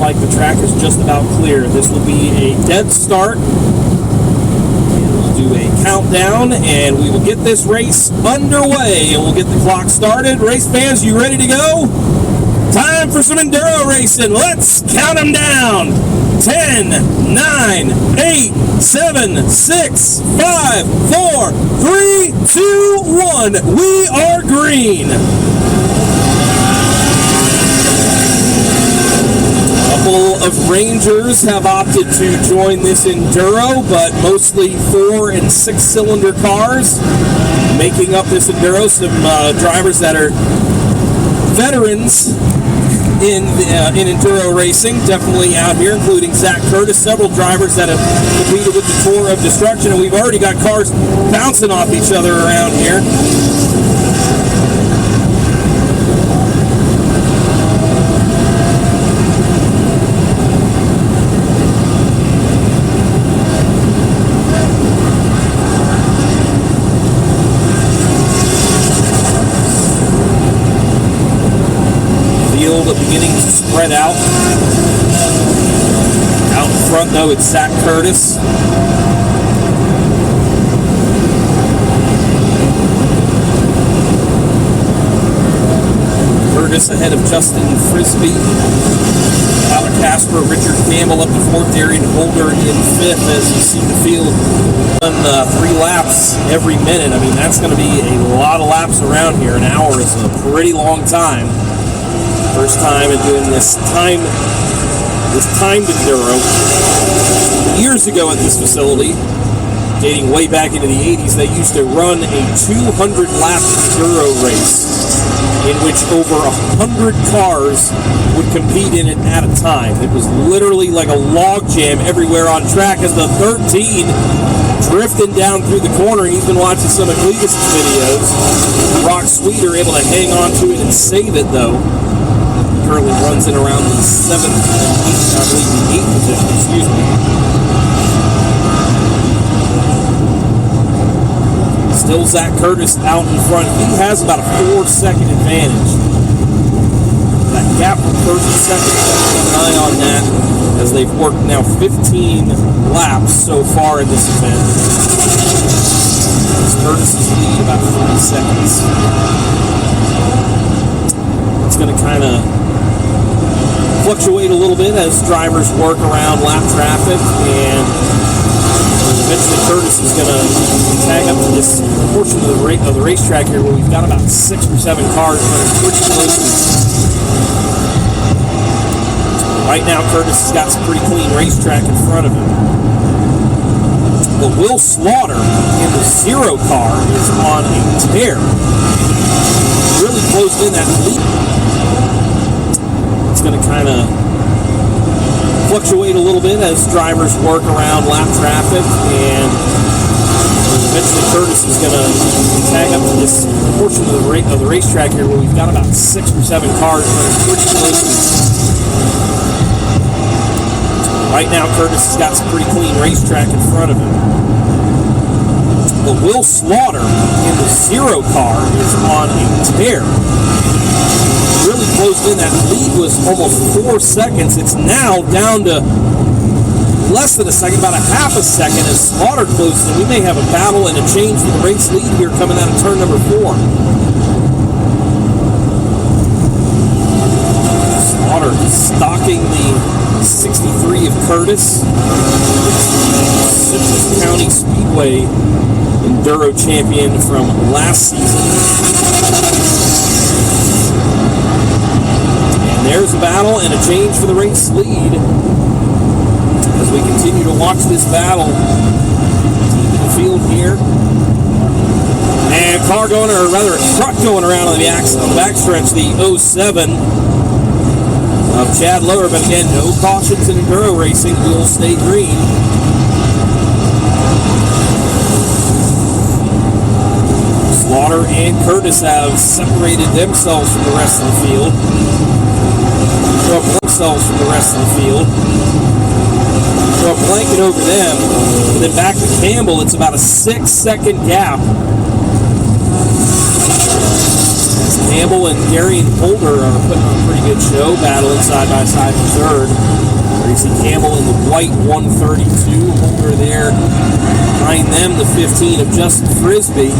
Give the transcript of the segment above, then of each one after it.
like the track is just about clear. This will be a dead start. We'll do a countdown, and we will get this race underway, and we'll get the clock started. Race fans, you ready to go? Time for some Enduro racing. Let's count them down. 10, 9, 8, 7, 6, 5, 4, 3, 2, 1. We are green. A couple of Rangers have opted to join this Enduro, but mostly 4- and 6-cylinder cars making up this Enduro. Some drivers that are veterans in Enduro racing, definitely out here, including Zach Curtis, several drivers that have competed with the Tour of Destruction, and we've already got cars bouncing off each other around here. Beginning to spread out. Out in front, though, it's Zach Curtis. Curtis ahead of Justin Frisbee. Tyler Casper, Richard Campbell up to 4th, Darien Holder in 5th, as you see the field run 3 laps every minute. I mean, that's going to be a lot of laps around here. An hour is a pretty long time. First time in doing this timed Enduro. Years ago at this facility, dating way back into the 80s, they used to run a 200-lap Enduro race in which over 100 cars would compete in it at a time. It was literally like a log jam everywhere on track as the 13 drifting down through the corner. He's been watching some of Cletus' videos. Brock Sweeter able to hang on to it and save it, though. Currently runs in around the 7th and 8th, I believe the 8th position, excuse me. Still Zach Curtis out in front. He has about a 4-second advantage. That gap from first and second, keep an eye on that, as they've worked now 15 laps so far in this event. Curtis's lead about 3 seconds. It's going to kind of fluctuate a little bit as drivers work around lap traffic, and eventually Curtis is going to tag up to this portion of the racetrack here where we've got about 6 or 7 cars running pretty closely. Right now Curtis has got some pretty clean racetrack in front of him. But Will Slaughter in the 0 car is on a tear. Really closed in that lead. Going to kind of fluctuate a little bit as drivers work around lap traffic, and eventually Curtis is going to tag up to this portion of the racetrack here where we've got about 6 or 7 cars running pretty closely. Right now Curtis has got some pretty clean racetrack in front of him. But Will Slaughter in the 0 car is on a tear. Really closed in. That lead was almost 4 seconds. It's now down to less than a second, about a half a second as Slaughter closes in. We may have a battle and a change for the race lead here coming out of turn number 4. Slaughter stalking the 63 of Curtis. Citrus County Speedway Enduro champion from last season. There's a battle and a change for the race lead as we continue to watch this battle. Deep in the field here. And car going, or rather a truck going around on the backstretch, the 07 of Chad Lower. But again, no cautions in Enduro racing. We'll stay green. Slaughter and Curtis have separated themselves from the rest of the field. Throw a blanket over them, and then back to Campbell. It's about a 6-second gap. Campbell and Darien Holder are putting on a pretty good show, battling side by side for third. Tracy Campbell in the white 132, Holder there behind them, the 15 of Justin Frisbee.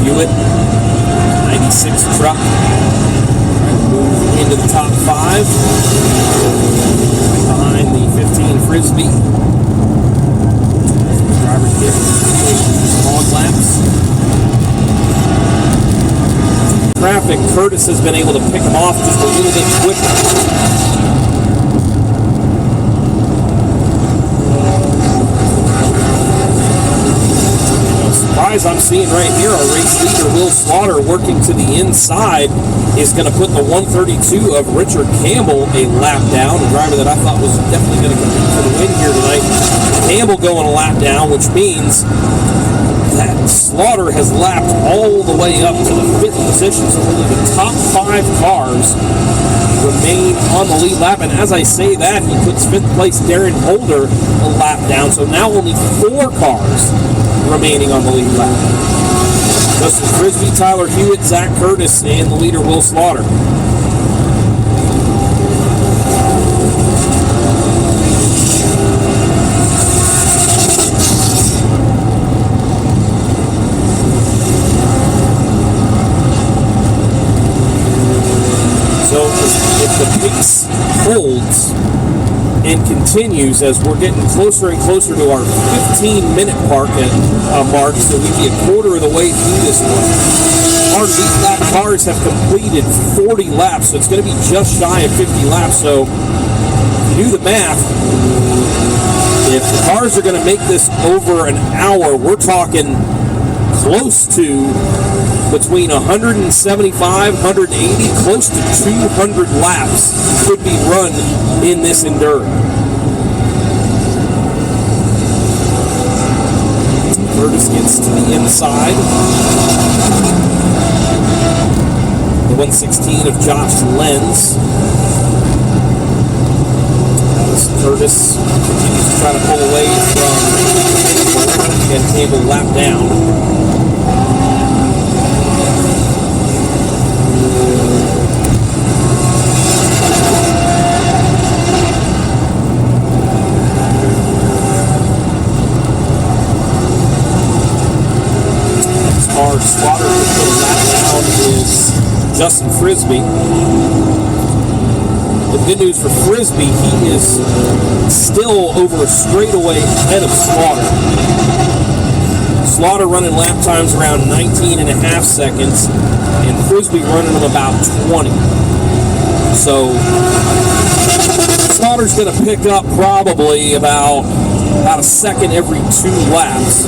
Hewitt, 96 truck, trying to move into the top 5. Behind the 15 Frisbee. Driver getting long laps. Traffic, Curtis has been able to pick him off just a little bit quicker. Surprise I'm seeing right here, our race leader Will Slaughter working to the inside is going to put the 132 of Richard Campbell a lap down, a driver that I thought was definitely going to compete for the win here tonight. Campbell going a lap down, which means that Slaughter has lapped all the way up to the 5th position, so only the top 5 cars remain on the lead lap, and as I say that, he puts 5th place Darien Holder a lap down, so now only 4 cars remaining on the lead lap. Justin Frisbee, Tyler Hewitt, Zach Curtis, and the leader Will Slaughter. So if the pace holds and continues as we're getting closer and closer to our 15-minute mark, so we'd be a quarter of the way through this one. Our lead lap cars have completed 40 laps, so it's going to be just shy of 50 laps. So if you do the math, if the cars are going to make this over an hour, we're talking close to between 175, 180, close to 200 laps could be run in this Enduro. Curtis gets to the inside. The 116 of Josh Lenz. As Curtis continues to try to pull away from and Campbell lap down. Our spotter who put a lap down is Justin Frisbee. The good news for Frisbee, he is still over a straightaway ahead of Slaughter. Slaughter running lap times around 19.5 seconds, and Frisbee running them about 20. So Slaughter's going to pick up probably about a second every 2 laps.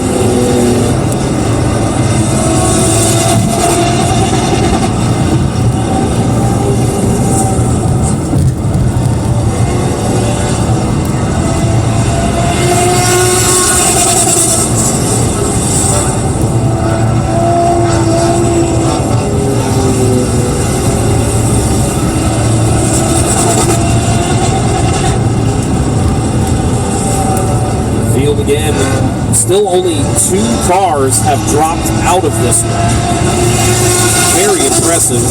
Again, still only 2 cars have dropped out of this one. Very impressive.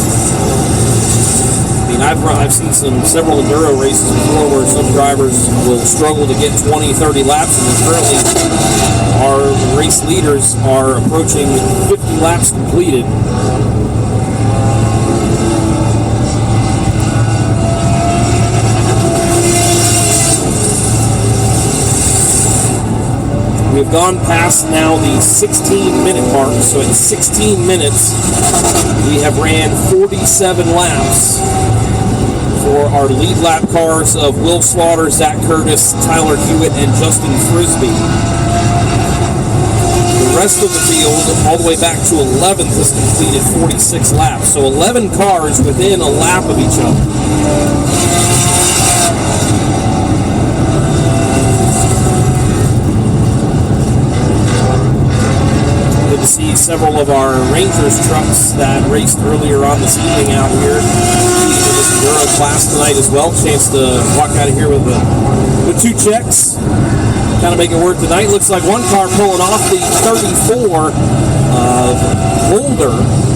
I mean, I've seen several Enduro races before where some drivers will struggle to get 20, 30 laps, and currently our race leaders are approaching 50 laps completed. We've gone past now the 16-minute mark, so at 16 minutes, we have ran 47 laps for our lead lap cars of Will Slaughter, Zach Curtis, Tyler Hewitt, and Justin Frisbee. The rest of the field, all the way back to 11th, has completed 46 laps, so 11 cars within a lap of each other. See several of our Rangers trucks that raced earlier on this evening out here competing in this Enduro class tonight as well. Chance to walk out of here with 2 checks. Kind of make it work tonight. Looks like one car pulling off the 34 of Boulder.